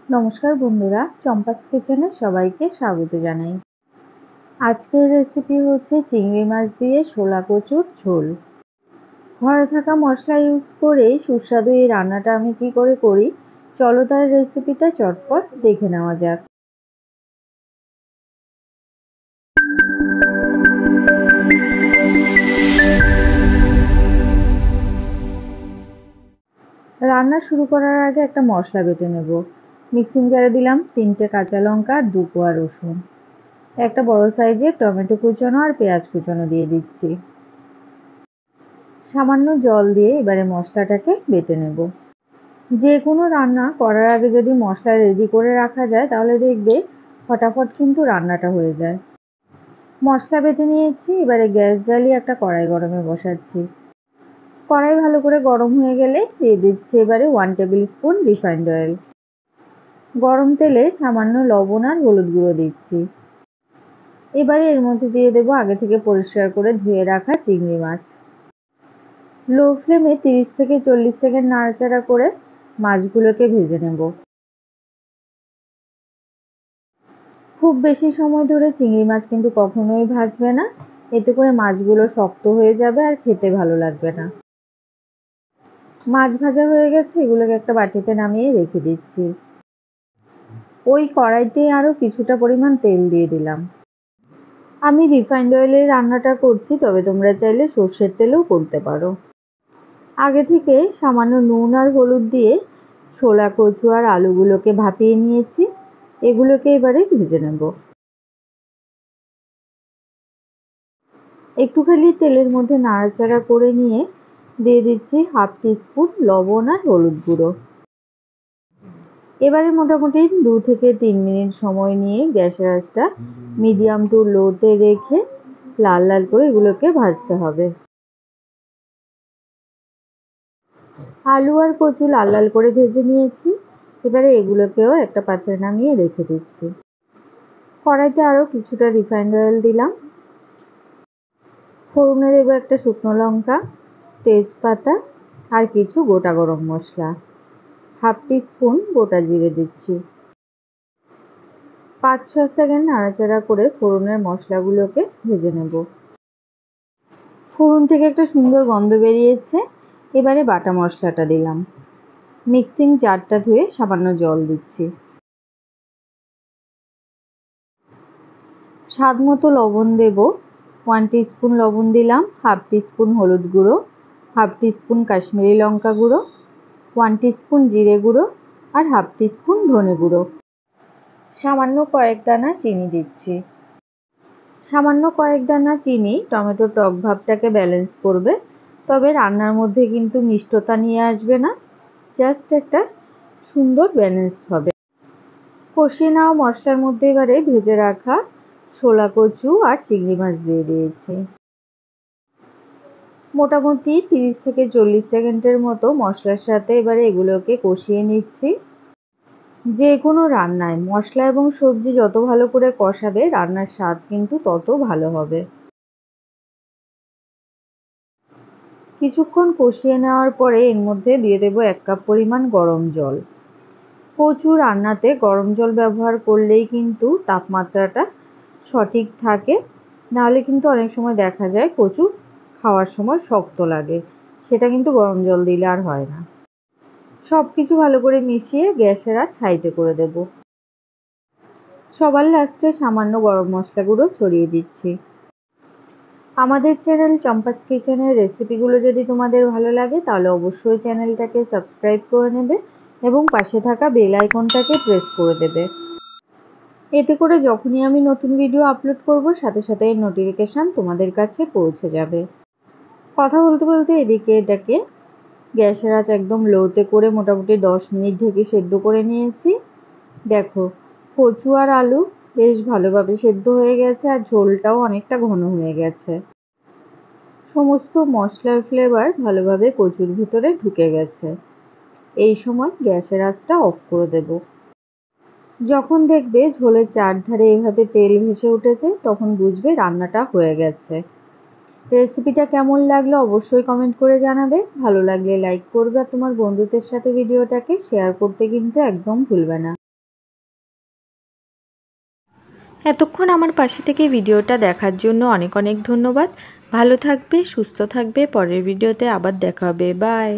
নমস্কার বন্ধুরা, চম্পাস কিচেনে সবাইকে স্বাগত জানাই। আজকের রেসিপি হচ্ছে চিংড়ি মাছ দিয়ে শোলা কচুর ঝোল। ঘরে থাকা মশলা ইউজ করেই সুস্বাদু এই রান্নাটা আমি কি করে করি, চলো তার রেসিপিটা চটপট দেখে নেওয়া যাক। রান্না শুরু করার আগে একটা মশলা বেটে নেব। মিক্সিং জারে দিলাম 3টে কাঁচা লঙ্কা আর 2 কোয়া রসুন, একটা বড় সাইজের টমেটো কুচনো আর পেঁয়াজ কুচনো দিয়ে দিচ্ছি। সামান্য জল দিয়ে এবারে মশলাটাকে বেটে নেব। যে কোনো রান্না করার আগে যদি মশলা রেডি করে রাখা যায় তাহলে দেখবে ফটাফট কিন্তু রান্নাটা হয়ে যায়। মশলা বেটে নিয়েছি, এবারে গ্যাস জ্বালিয়ে একটা কড়াই গরমে বসাচ্ছি। কড়াই ভালো করে গরম হয়ে গেলে দিয়ে দিচ্ছি এবারে 1 টেবিল স্পুন রিফাইন্ড অয়েল। গরম তেলে সামান্য লবণ আর হলুদ গুঁড়ো দিচ্ছি। এবারে এর মধ্যে দিয়ে দেবো আগে থেকে পরিষ্কার করে ধুয়ে রাখা চিংড়ি মাছ। লো ফ্লেমে 30 থেকে 40 সেকেন্ড নাড়াচাড়া করে মাছগুলোকে ভেজে নেব। খুব বেশি সময় ধরে চিংড়ি মাছ কিন্তু কখনোই ভাজবে না, এতে করে মাছগুলো শক্ত হয়ে যাবে আর খেতে ভালো লাগবে না। মাছ ভাজা হয়ে গেছে, এগুলোকে একটা বাটিতে নামিয়ে রেখে দিচ্ছি। ওই কড়াইতে আরও কিছুটা পরিমাণ তেল দিয়ে দিলাম। আমি রিফাইন্ড অয়েলে রান্নাটা করছি, তবে তোমরা চাইলে সর্ষের তেলেও করতে পারো। আগে থেকে সামান্য নুন আর হলুদ দিয়ে ছোলা কচু আর আলুগুলোকে ভাপিয়ে নিয়েছি, এগুলোকে এবারে ভেজে নেব। একটুখানি তেলের মধ্যে নাড়াচাড়া করে নিয়ে দিয়ে দিচ্ছি 1/2 টিস্পুন লবণ আর হলুদ গুঁড়ো। এবারে মোটামুটি 2 থেকে 3 মিনিট সময় নিয়ে গ্যাসের আঁচটা মিডিয়াম টু লোতে রেখে লাল লাল করে এগুলোকে ভাজতে হবে। আলু আর কচু লাল লাল করে ভেজে নিয়েছি, এবারে এগুলোকেও একটা পাত্রে নামিয়ে রেখে দিচ্ছি। কড়াইতে আরও কিছুটা রিফাইন্ড অয়েল দিলাম। ফোড়নে দেবো একটা শুকনো লঙ্কা, তেজপাতা আর কিছু গোটা গরম মশলা। 1/2 টিস্পুন গোটা জিরে দিচ্ছি। 5-6 সেকেন্ড নাড়াচাড়া করে ফোড়নের মশলাগুলোকে ভেজে নেব। ফোড়ন থেকে একটা সুন্দর গন্ধ বেরিয়েছে, এবারে বাটা মশলাটা দিলাম। মিক্সিং জারটা ধুয়ে সামান্য জল দিচ্ছি। স্বাদ মতো লবণ দেব। 1 টিস্পুন লবণ দিলাম, 1/2 টিস্পুন হলুদ গুঁড়ো, 1/2 টিস্পুন কাশ্মীরি লঙ্কা গুঁড়ো, 1 টিস্পুন জিরে গুঁড়ো আর 1/2 টিস্পুন ধনে গুঁড়ো। সামান্য কয়েক দানা চিনি দিচ্ছি। সামান্য কয়েক দানা চিনি টমেটোর টক ভাবটাকে ব্যালেন্স করবে, তবে রান্নার মধ্যে কিন্তু মিষ্টতা নিয়ে আসবে না, জাস্ট একটা সুন্দর ব্যালেন্স হবে। কষিয়ে নেওয়া মশলার মধ্যে এবারে ভেজে রাখা শোলা কচু আর চিংড়ি মাছ দিয়ে দিয়েছি। মোটামুটি 30 থেকে 40 সেকেন্ডের মতো মশলার সাথে এবারে এগুলোকে কষিয়ে নিচ্ছি। যে কোনো রান্নায় মশলা এবং সবজি যত ভালো করে কষাবে রান্নার স্বাদ কিন্তু তত ভালো হবে। কিছুক্ষণ কষিয়ে নেওয়ার পরে এর মধ্যে দিয়ে দেবো 1 কাপ পরিমাণ গরম জল। কচু রান্নাতে গরম জল ব্যবহার করলেই কিন্তু তাপমাত্রাটা সঠিক থাকে, নাহলে কিন্তু অনেক সময় দেখা যায় কচু খাওয়ার সময় শক্ত লাগে, সেটা কিন্তু গরম জল দিলে আর হয় না। সব কিছু ভালো করে মিশিয়ে গ্যাসের আঁচ হাইতে করে দেব। সবার লাস্টে সামান্য গরম মশলা গুঁড়ো ছড়িয়ে দিচ্ছি। আমাদের চ্যানেল চম্পাস কিচেনের রেসিপিগুলো যদি তোমাদের ভালো লাগে তাহলে অবশ্যই চ্যানেলটাকে সাবস্ক্রাইব করে নেবে এবং পাশে থাকা বেল আইকনটাকে প্রেস করে দেবে। এতে করে যখনই আমি নতুন ভিডিও আপলোড করব সাথে সাথে এর নোটিফিকেশান তোমাদের কাছে পৌঁছে যাবে। কথা বলতে বলতে এদিকে এটাকে গ্যাসের আঁচ একদম লোতে করে মোটামুটি 10 মিনিট ঢেকে সেদ্ধ করে নিয়েছি। দেখো, কচু আর আলু বেশ ভালোভাবে সেদ্ধ হয়ে গেছে আর ঝোলটাও অনেকটা ঘন হয়ে গেছে। সমস্ত মশলার ফ্লেভার ভালোভাবে কচুর ভিতরে ঢুকে গেছে। এই সময় গ্যাসের আঁচটা অফ করে দেব। যখন দেখবে ঝোলের চারধারে এভাবে তেল ভেসে উঠেছে তখন বুঝবে রান্নাটা হয়ে গেছে। রেসিপিটা কেমন লাগলো অবশ্যই কমেন্ট করে জানাবে। ভালো লাগলে লাইক করবে আর তোমার বন্ধুদের সাথে ভিডিওটাকে শেয়ার করতে কিন্তু একদম ভুলবে না। এতক্ষণ আমার পাশে থেকে ভিডিওটা দেখার জন্য অনেক অনেক ধন্যবাদ। ভালো থাকবে, সুস্থ থাকবে। পরের ভিডিওতে আবার দেখা হবে। বাই।